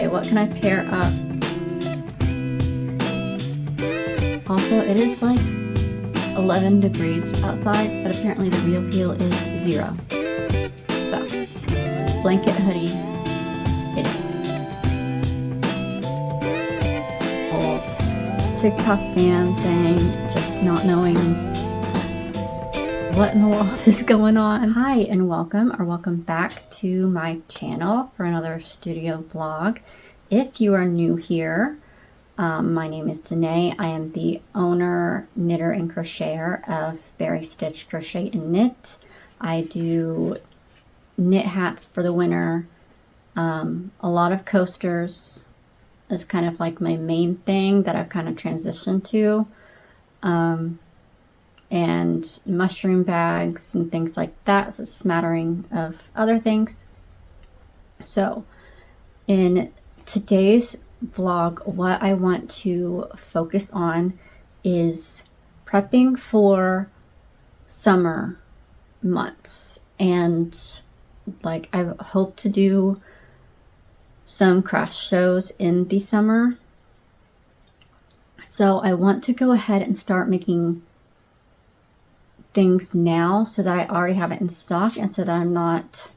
what can I pair up? Also, it is like 11 degrees outside, but apparently the real feel is 0. So, blanket hoodie it is. Oh, TikTok fan thing, just not knowing what in the world is going on. Hi, and welcome back to my channel for another studio vlog. If you are new here, my name is Danae. I am the owner, knitter, and crocheter of Berry Stitch Crochet and Knit. I do knit hats for the winter. A lot of coasters is kind of like my main thing that I've kind of transitioned to. And mushroom bags and things like that. So a smattering of other things. So in today's vlog, what I want to focus on is prepping for summer months, and like I hope to do some craft shows in the summer. So I want to go ahead and start making things now so that I already have it in stock, and so that I'm not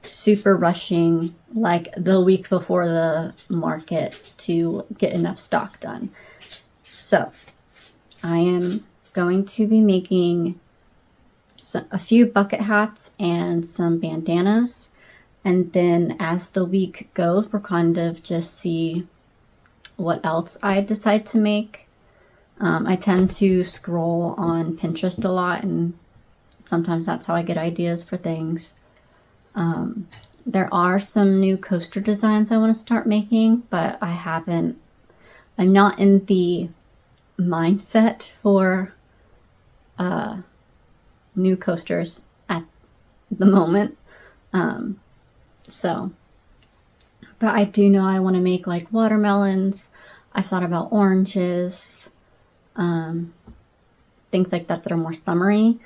super rushing like the week before the market to get enough stock done. So I am going to be making a few bucket hats and some bandanas, and then as the week goes, we'll kind of just see what else I decide to make. I tend to scroll on Pinterest a lot, and sometimes that's how I get ideas for things. There are some new coaster designs I want to start making, but I'm not in the mindset for new coasters at the moment. But I do know I want to make like watermelons. I've thought about oranges, things like that are more summery.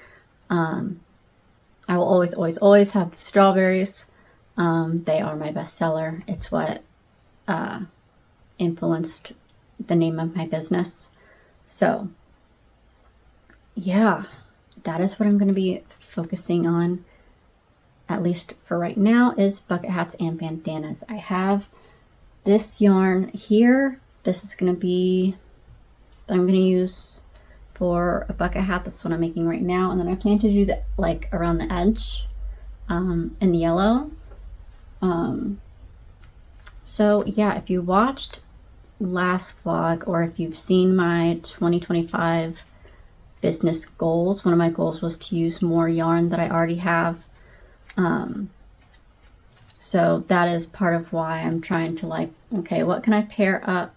I will always have strawberries. They are my best seller. It's what influenced the name of my business. So yeah, that is what I'm going to be focusing on, at least for right now, is bucket hats and bandanas. I have this yarn here. This is going to be, I'm going to use for a bucket hat. That's what I'm making right now. And then I plan to do that like around the edge in yellow. So yeah, if you watched last vlog, or if you've seen my 2025 business goals, one of my goals was to use more yarn that I already have. So that is part of why I'm trying to like, okay, what can I pair up?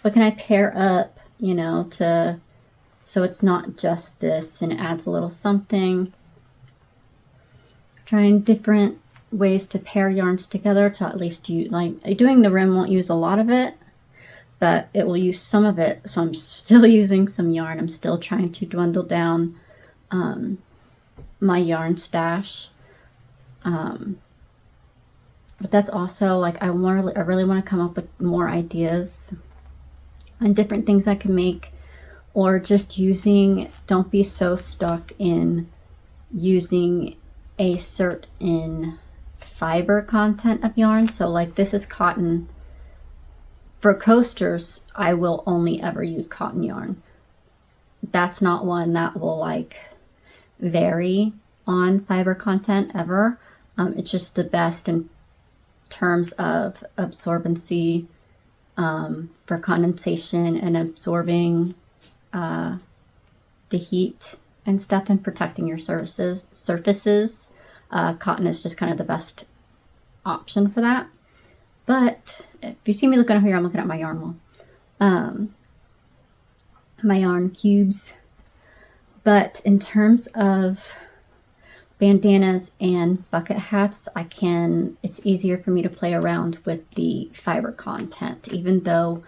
What can I pair up, you know, so it's not just this and it adds a little something. Trying different ways to pair yarns together to at least use, like doing the rim won't use a lot of it, but it will use some of it. So I'm still using some yarn. I'm still trying to dwindle down my yarn stash. But that's also like, I really want to come up with more ideas on different things I can make, or just using, don't be so stuck in using a certain fiber content of yarn. So like this is cotton. For coasters, I will only ever use cotton yarn. That's not one that will like vary on fiber content ever. It's just the best in terms of absorbency, for condensation and absorbing the heat and stuff, and protecting your surfaces. Cotton is just kind of the best option for that. But if you see me looking up here, I'm looking at my yarn wall, my yarn cubes. But in terms of bandanas and bucket hats, it's easier for me to play around with the fiber content, even though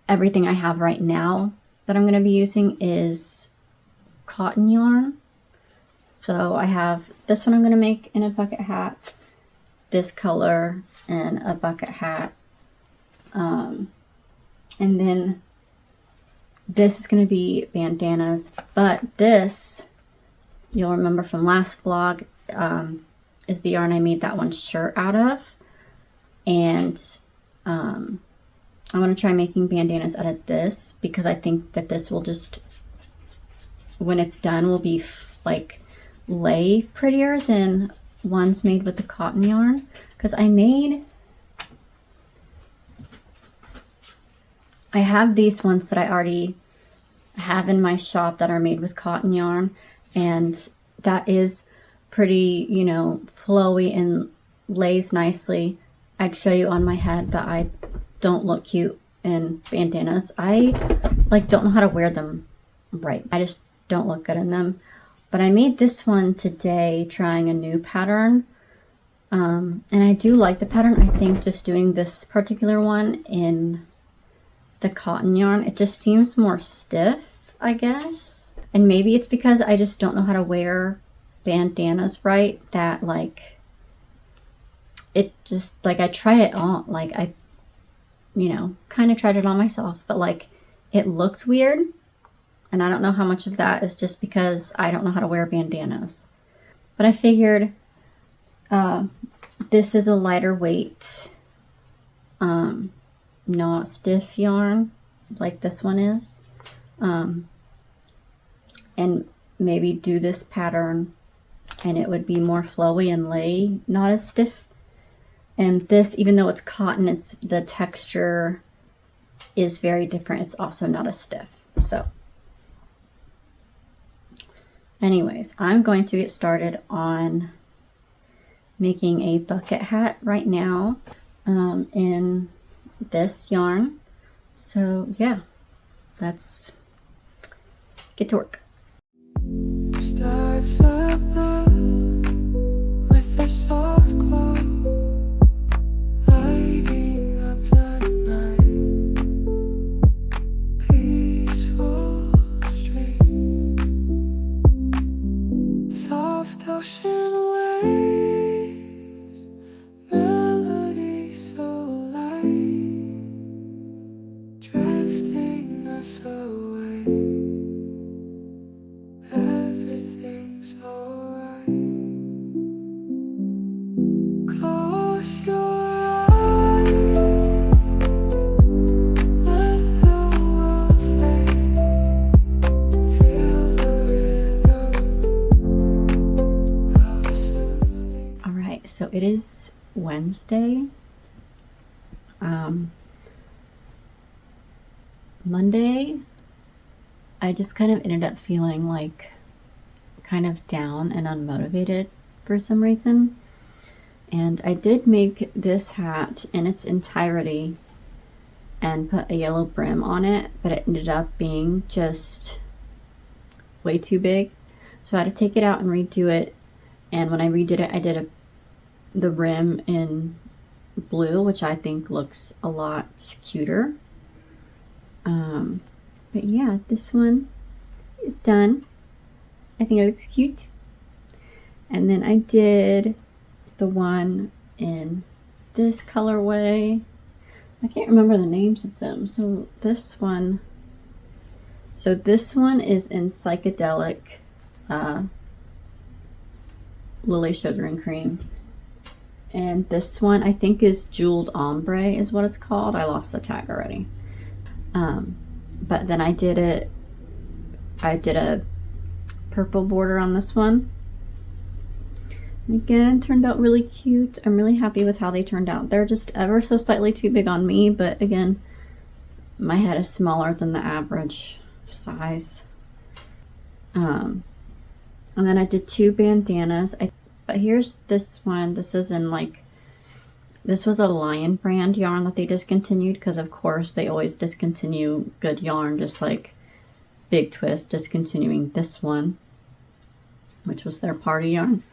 everything I have right now that I'm going to be using is cotton yarn. So I have this one I'm going to make in a bucket hat. this color and a bucket hat. And then this is going to be bandanas, but this, you'll remember from last vlog, is the yarn I made that one shirt out of. And I want to try making bandanas out of this because I think that this will just, when it's done, will be like lay prettier than ones made with the cotton yarn. Because I have these ones that I already have in my shop that are made with cotton yarn, and that is pretty, you know, flowy and lays nicely. I'd show you on my head, but I don't look cute in bandanas. I like don't know how to wear them right. I just don't look good in them. But I made this one today trying a new pattern. And I do like the pattern. I think just doing this particular one in the cotton yarn, it just seems more stiff, I guess. And maybe it's because I just don't know how to wear bandanas right, that like it just, like, I tried it on, like I, you know, kind of tried it on myself, but like it looks weird. And I don't know how much of that is just because I don't know how to wear bandanas. But I figured this is a lighter weight, not stiff yarn like this one is. And maybe do this pattern and it would be more flowy and lay, not as stiff. And this, even though it's cotton, it's the texture is very different. It's also not as stiff. So anyways, I'm going to get started on making a bucket hat right now in this yarn. So yeah, let's get to work. Stars are blue with a soft glow, lighting up the night. Peaceful stream, soft ocean waves, melody so light, drifting us away. Everything's alright. Close your eyes, let the world fade, feel the rhythm of soothing. Alright, so it is Wednesday. Monday, I just kind of ended up feeling like kind of down and unmotivated for some reason. And I did make this hat in its entirety and put a yellow brim on it, but it ended up being just way too big. So I had to take it out and redo it. And when I redid it, I did the rim in blue, which I think looks a lot cuter. But yeah, this one is done. I think it looks cute. And then I did the one in this colorway. I can't remember the names of them. So this one is in psychedelic Lily Sugar and Cream. And this one I think is Jeweled Ombre is what it's called. I lost the tag already. But then I did a purple border on this one. And again, turned out really cute. I'm really happy with how they turned out. They're just ever so slightly too big on me, but again, my head is smaller than the average size. And then I did 2 bandanas. But here's this one. This is in like, this was a Lion brand yarn that they discontinued because of course they always discontinue good yarn, just like Big Twist discontinuing this one, which was their party yarn.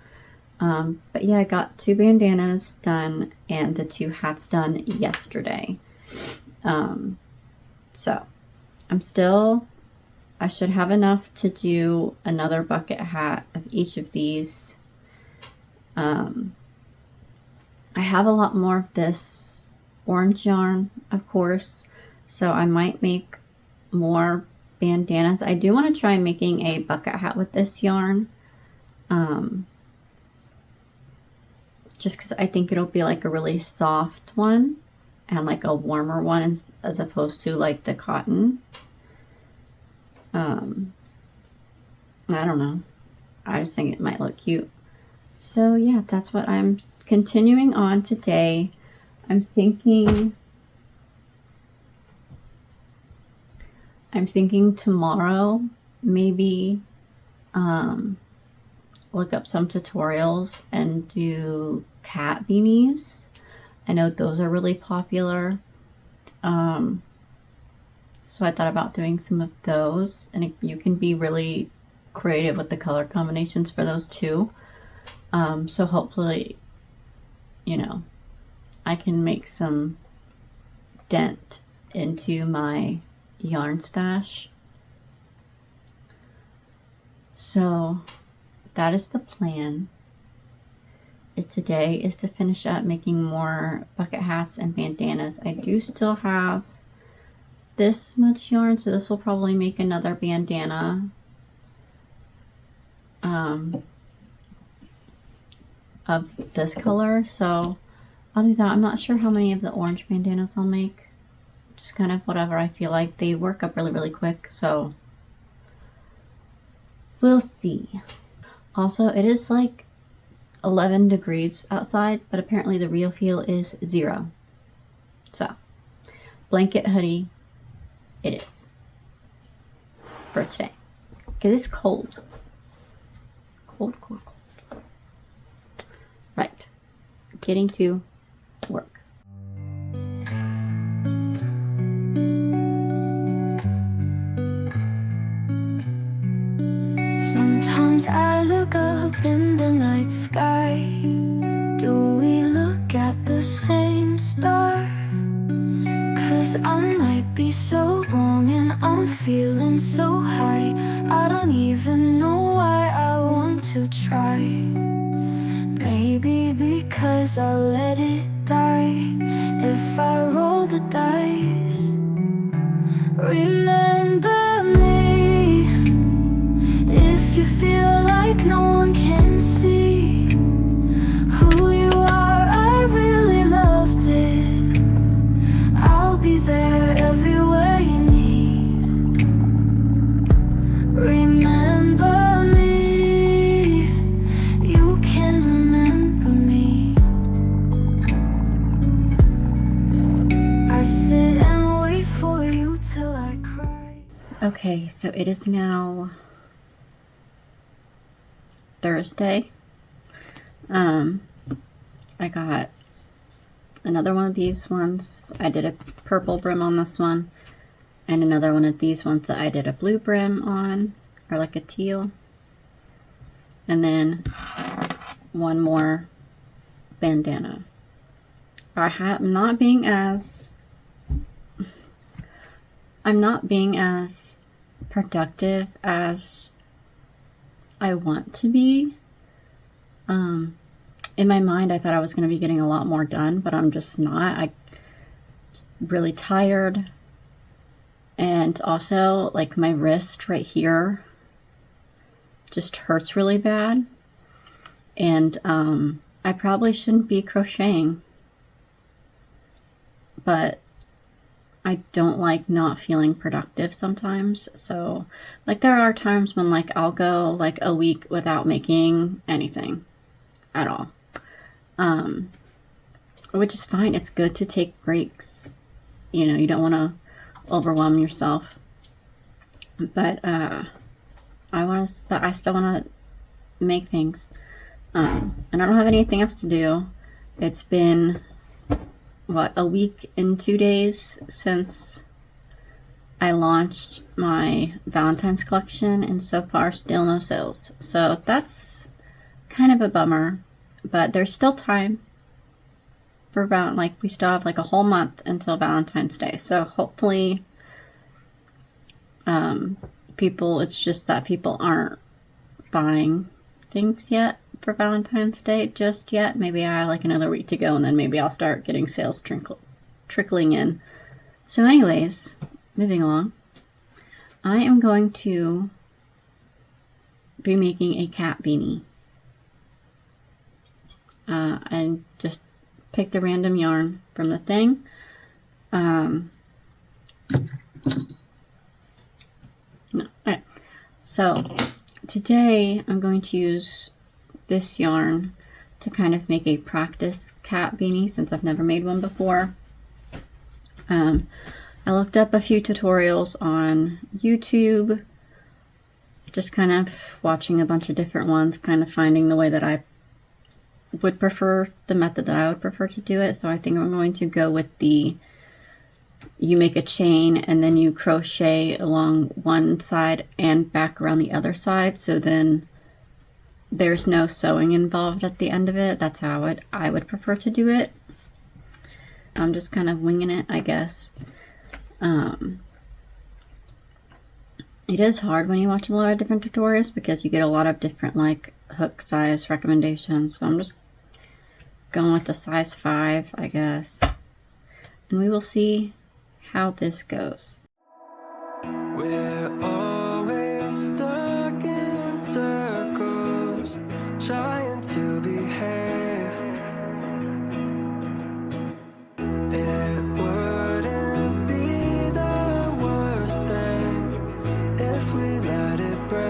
But yeah, I got 2 bandanas done and the 2 hats done yesterday. So I should have enough to do another bucket hat of each of these have a lot more of this orange yarn, of course, so I might make more bandanas. I do want to try making a bucket hat with this yarn, just because I think it'll be like a really soft one and like a warmer one as opposed to like the cotton. I don't know. I just think it might look cute. So yeah, that's what I'm continuing on today. I'm thinking tomorrow maybe look up some tutorials and do cat beanies. I know those are really popular. So I thought about doing some of those, and you can be really creative with the color combinations for those too. So hopefully, you know, I can make some dent into my yarn stash. So that is the plan. Today is to finish up making more bucket hats and bandanas. I do still have this much yarn, so this will probably make another bandana of this color, so I'll do that. I'm not sure how many of the orange bandanas I'll make, just kind of whatever I feel like. They work up really quick, so we'll see. Also, it is like 11 degrees outside, but apparently the real feel is 0. So blanket hoodie it is for today, because it's cold. Cold. Right, getting to work. Sometimes I look up in the night sky. Do we look at the same star? 'Cause I might be so wrong and I'm feeling so high. I don't even know why I want to try. Maybe because I'll let it die if I roll the dice. Remember me if you feel like no one can see who you are. I really loved it. I'll be there everywhere you need. Remember me, you can remember me. I sit and wait for you till I cry. Okay, so it is now Thursday. I got another one of these ones. I did a purple brim on this one, and another one of these ones that I did a blue brim on, or like a teal, and then one more bandana. I'm not being as productive as I want to be. In my mind, I thought I was going to be getting a lot more done, but I'm just not. I'm really tired. And also, like, my wrist right here just hurts really bad. And I probably shouldn't be crocheting. But I don't like not feeling productive sometimes. So, like, there are times when, like, I'll go, like, a week without making anything at all. Which is fine. It's good to take breaks. You know, you don't want to overwhelm yourself. But, I still want to make things. And I don't have anything else to do. It's been, what, a week and 2 days since I launched my Valentine's collection, and so far still no sales. So that's kind of a bummer, but there's still time for we still have like a whole month until Valentine's Day. So hopefully it's just that people aren't buying things yet. for Valentine's Day just yet. Maybe I have like another week to go, and then maybe I'll start getting sales trickling in. So anyways, moving along, I am going to be making a cat beanie. And just picked a random yarn from the thing. No. Okay. So today I'm going to use this yarn to kind of make a practice cat beanie, since I've never made one before. I looked up a few tutorials on YouTube, just kind of watching a bunch of different ones, kind of finding the way that I would prefer, the method that I would prefer to do it. So I think I'm going to go with the, you make a chain and then you crochet along one side and back around the other side, so then there's no sewing involved at the end of it. That's how I would prefer to do it. I'm just kind of winging it, I guess. It is hard when you watch a lot of different tutorials because you get a lot of different like hook size recommendations. So I'm just going with the size 5, I guess. And we will see how this goes. We're always stuck in circles, trying to behave. It wouldn't be the worst thing if we let it break.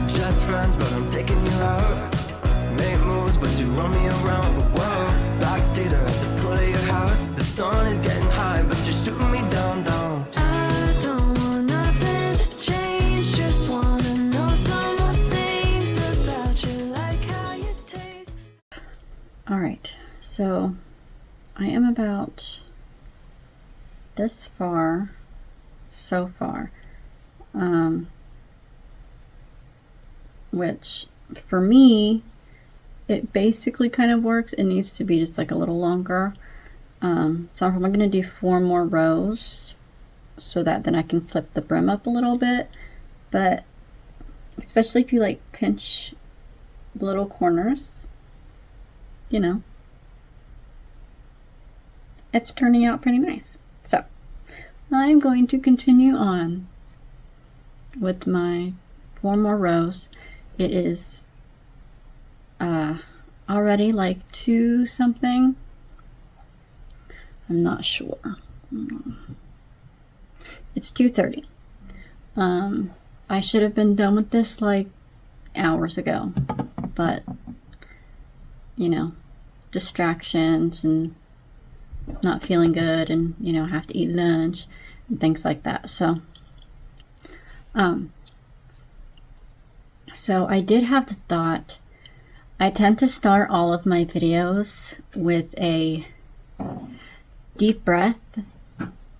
Just friends, but I'm taking you out. Make moves, but you run me around the world. Backseater at the pool of your house. The sun is getting high, but you're shooting me down, down. I don't want nothing to change. Just wanna know some more things about you, like how you taste. Alright, so I am about this far so far. Which for me, it basically kind of works. It needs to be just like a little longer. So I'm probably going to do 4 more rows so that then I can flip the brim up a little bit. But especially if you like pinch the little corners, you know, it's turning out pretty nice. So I'm going to continue on with my 4 more rows. It is already like 2 something. I'm not sure. It's 2:30. I should have been done with this like hours ago, but you know, distractions and not feeling good, and you know, have to eat lunch and things like that. So I did have the thought, I tend to start all of my videos with a deep breath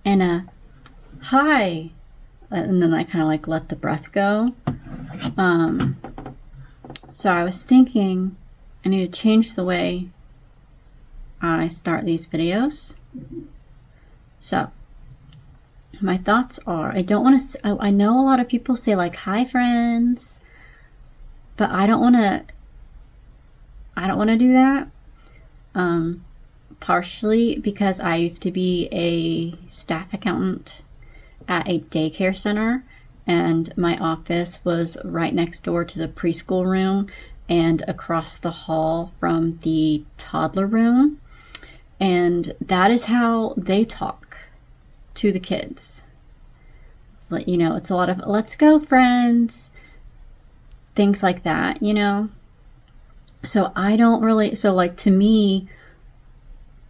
and a hi, and then I kind of like let the breath go. So I was thinking I need to change the way I start these videos. So my thoughts are, I don't want to, I know a lot of people say like, hi friends, but I don't want to do that. Partially because I used to be a staff accountant at a daycare center, and my office was right next door to the preschool room and across the hall from the toddler room. And that is how they talk to the kids. It's like, you know, it's a lot of let's go friends, things like that, you know. So I don't really, so like to me,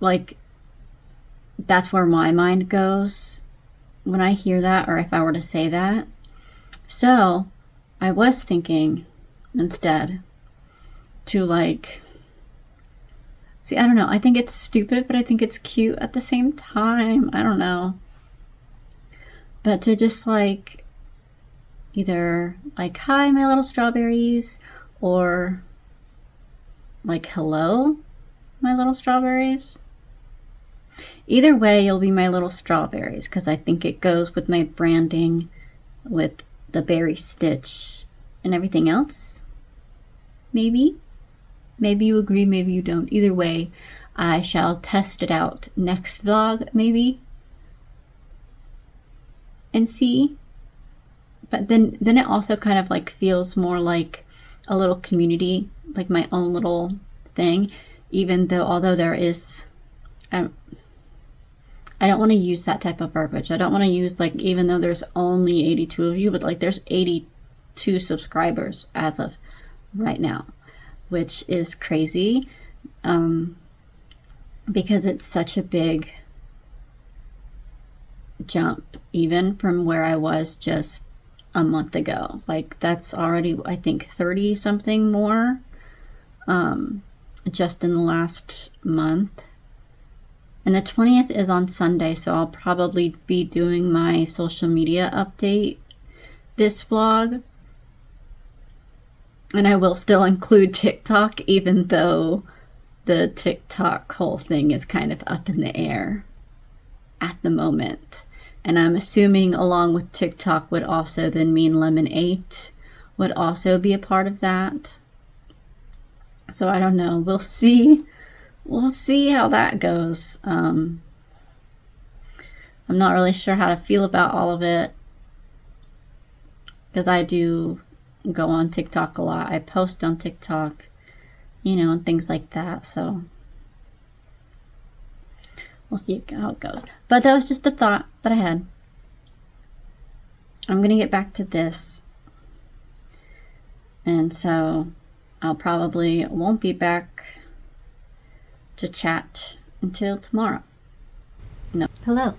like that's where my mind goes when I hear that, or if I were to say that. So I was thinking instead to like, see, I don't know, I think it's stupid, but I think it's cute at the same time. I don't know. But to just like either like, hi my little strawberries, or like, hello my little strawberries. Either way, you'll be my little strawberries, because I think it goes with my branding with the berry stitch and everything else. Maybe you agree, maybe you don't. Either way, I shall test it out next vlog, maybe, and see. But then it also kind of like feels more like a little community, like my own little thing, even though, although there is, I don't want to use that type of verbiage. I don't want to use like, even though there's only 82 of you, but like there's 82 subscribers as of right now, which is crazy, because it's such a big jump even from where I was just a month ago. Like that's already, I think, 30 something more just in the last month. And the 20th is on Sunday, so I'll probably be doing my social media update this vlog. And I will still include TikTok, even though the TikTok whole thing is kind of up in the air at the moment. And I'm assuming along with TikTok would also then mean Lemon 8 would also be a part of that. So I don't know. We'll see. We'll see how that goes. I'm not really sure how to feel about all of it, because I do go on TikTok a lot. I post on TikTok, you know, and things like that. So we'll see how it goes. But that was just a thought that I had. I'm gonna get back to this, and so I'll probably won't be back to chat until tomorrow. No. Hello,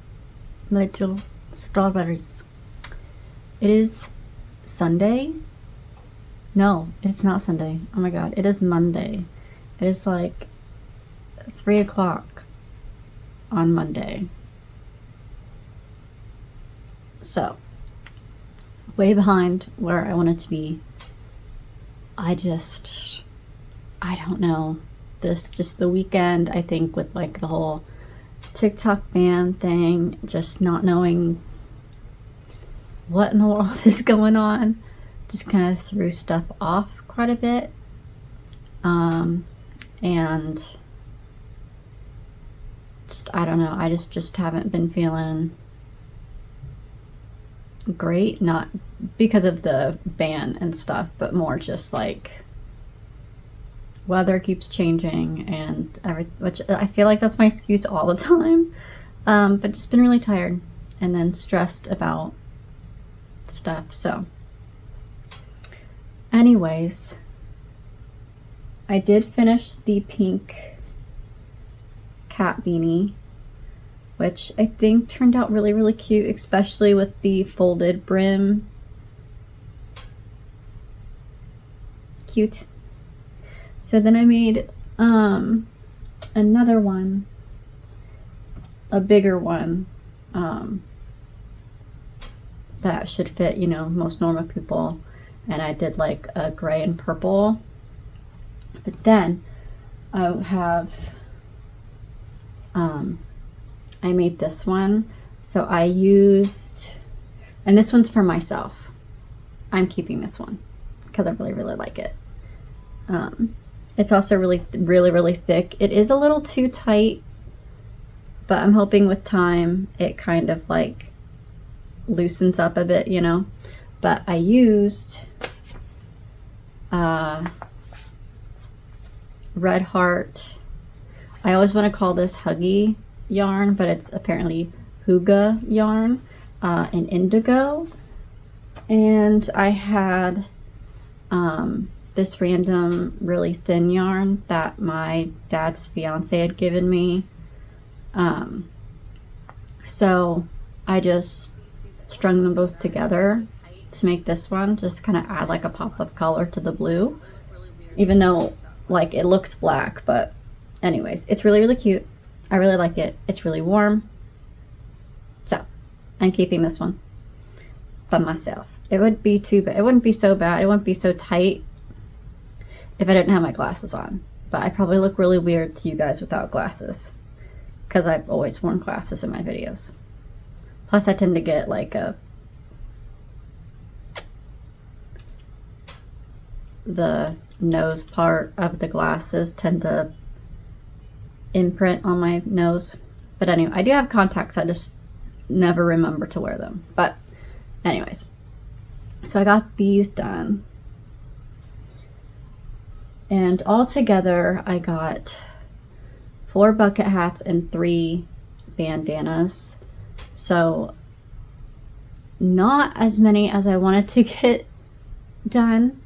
little strawberries. It is Sunday. No, it's not Sunday. Oh my god, it is Monday. It is like 3 o'clock on Monday. So, way behind where I wanted to be. I don't know. Just the weekend, I think, with like the whole TikTok ban thing, just not knowing what in the world is going on, just kind of threw stuff off quite a bit. And just, I don't know, I just haven't been feeling great, not because of the ban and stuff, but more just like weather keeps changing and which I feel like that's my excuse all the time, but just been really tired and then stressed about stuff. So anyways, I did finish the pink cat beanie, which I think turned out really, really cute, especially with the folded brim. Cute. So then I made another one, a bigger one, that should fit, you know, most normal people. And I did like a gray and purple. But then I have, I made this one. So I used, and this one's for myself. I'm keeping this one because I really, really like it. It's also really, really, really thick. It is a little too tight, but I'm hoping with time it kind of like loosens up a bit, you know. But I used Red Heart. I always want to call this Huggy yarn, but it's apparently Huga yarn in indigo. And I had this random really thin yarn that my dad's fiance had given me. So I just strung them both together to make this one, just to kind of add like a pop of color to the blue, even though like it looks black. But anyways, it's really, really cute. I really like it. It's really warm. So I'm keeping this one by myself. It would be too bad. It wouldn't be so bad. It wouldn't be so tight if I didn't have my glasses on. But I probably look really weird to you guys without glasses, because I've always worn glasses in my videos. Plus I tend to get like a the nose part of the glasses tend to imprint on my nose. But anyway, I do have contacts, I just never remember to wear them. But anyways, so I got these done. And all together, I got 4 bucket hats and 3 bandanas. So not as many as I wanted to get done.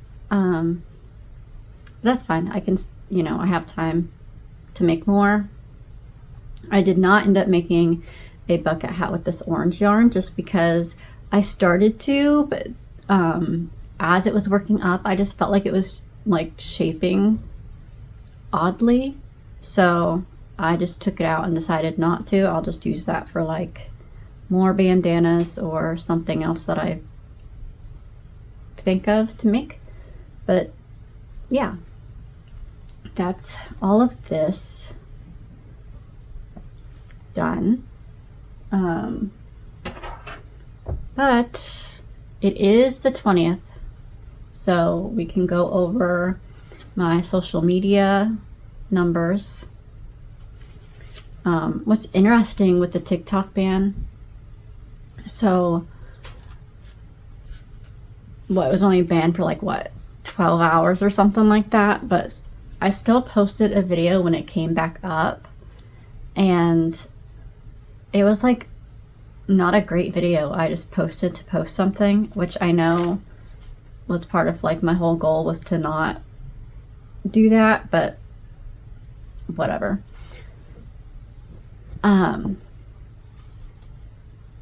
That's fine. I can, you know, I have time to make more. I did not end up making a bucket hat with this orange yarn just because I started to, but as it was working up, I just felt like it was like shaping oddly. So I just took it out and decided not to. I'll just use that for like more bandanas or something else that I think of to make. But yeah, that's all of this done. But it is the 20th, so we can go over my social media numbers. What's interesting with the TikTok ban, so it was only banned for like 12 hours or something like that, but I still posted a video when it came back up, and it was like not a great video. I just posted to post something, which I know was part of like my whole goal was to not do that, but whatever.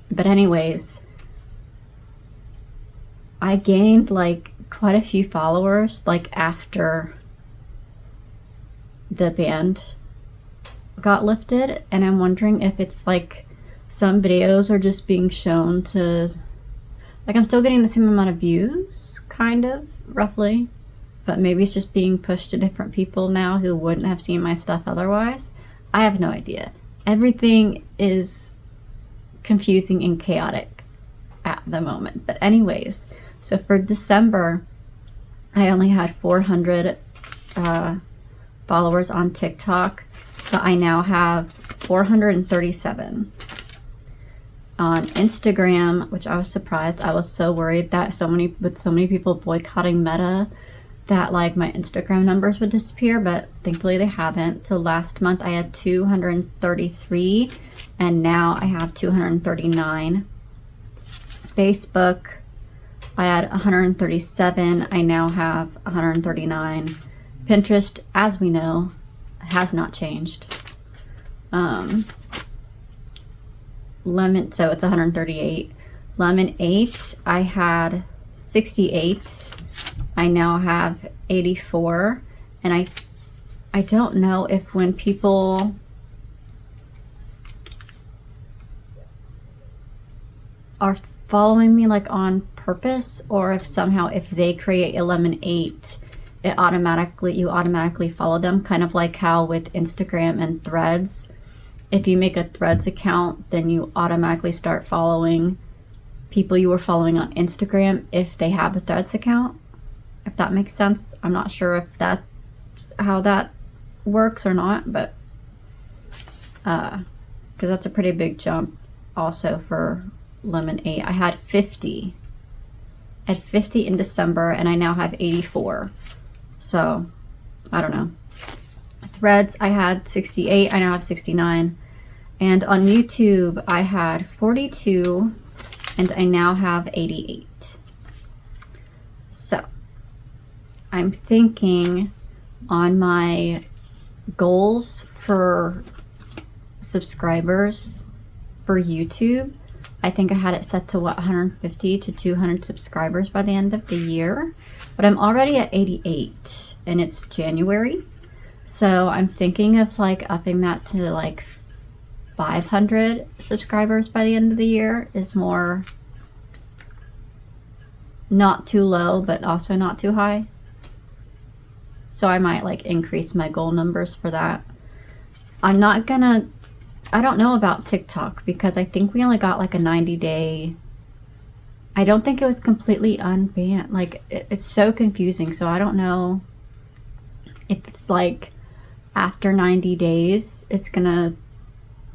But anyways, I gained like quite a few followers like after the ban got lifted, and I'm wondering if it's like some videos are just being shown to, like, I'm still getting the same amount of views, kind of, roughly, but maybe it's just being pushed to different people now who wouldn't have seen my stuff otherwise. I have no idea. Everything is confusing and chaotic at the moment. But anyways, so for December, I only had 400 followers on TikTok, but I now have 437 on Instagram, which I was surprised. I was so worried that with so many people boycotting Meta, that like my Instagram numbers would disappear, but thankfully they haven't. So last month I had 233, and now I have 239. Facebook, I had 137. I now have 139. Pinterest, as we know, has not changed. Lemon, so it's 138. Lemon 8, I had 68. I now have 84, and I don't know if when people are following me like on purpose, or if somehow if they create a Lemon 8, you automatically follow them, kind of like how with Instagram and Threads. If you make a Threads account, then you automatically start following people you were following on Instagram if they have a Threads account. If that makes sense. I'm not sure if that's how that works or not, but because that's a pretty big jump also for Lemon 8. I had 50. I had 50 in December, and I now have 84. So, I don't know. Threads, I had 68. I now have 69. And on YouTube, I had 42, and I now have 88. So, I'm thinking on my goals for subscribers for YouTube, I think I had it set to 150 to 200 subscribers by the end of the year, but I'm already at 88 and it's January. So I'm thinking of like upping that to like 500 subscribers by the end of the year is more not too low, but also not too high. So I might like increase my goal numbers for that. I don't know about TikTok because I think we only got like a 90-day I don't think it was completely unbanned. Like, it's so confusing. So I don't know if it's like after 90 days, it's gonna,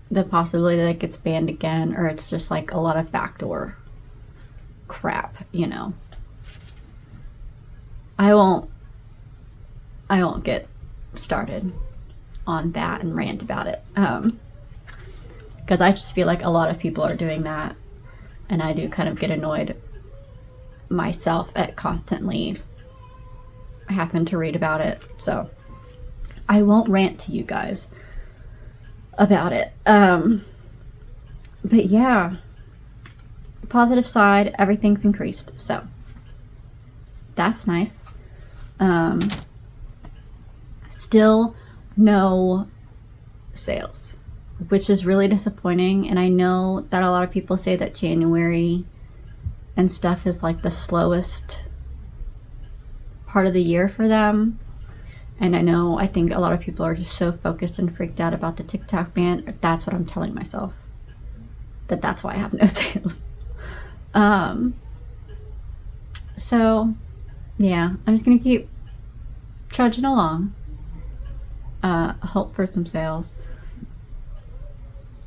the possibility that it gets banned again, or it's just like a lot of backdoor crap, you know. I won't get started on that and rant about it, because I just feel like a lot of people are doing that, and I do kind of get annoyed myself at constantly having to read about it. So I won't rant to you guys about it. But yeah, positive side, everything's increased, so that's nice. Still no sales, which is really disappointing. And I know that a lot of people say that January and stuff is like the slowest part of the year for them. And I think a lot of people are just so focused and freaked out about the TikTok ban. That's what I'm telling myself, that's why I have no sales. So yeah, I'm just gonna keep trudging along, hope for some sales.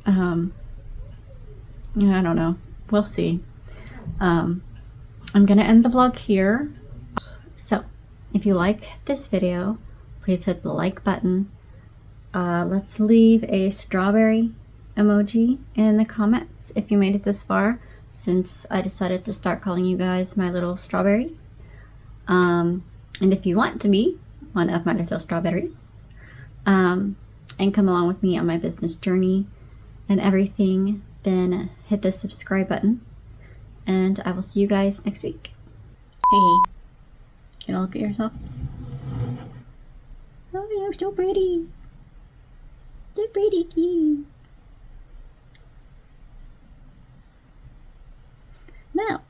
I don't know, we'll see. I'm gonna end the vlog here. So if you like this video, please hit the like button. Let's leave a strawberry emoji in the comments if you made it this far, since I decided to start calling you guys my little strawberries. And if you want to be one of my little strawberries, and come along with me on my business journey and everything, then hit the subscribe button, and I will see you guys next week. Hey, can you look at yourself? Oh, you're so pretty. So pretty, cute. Now,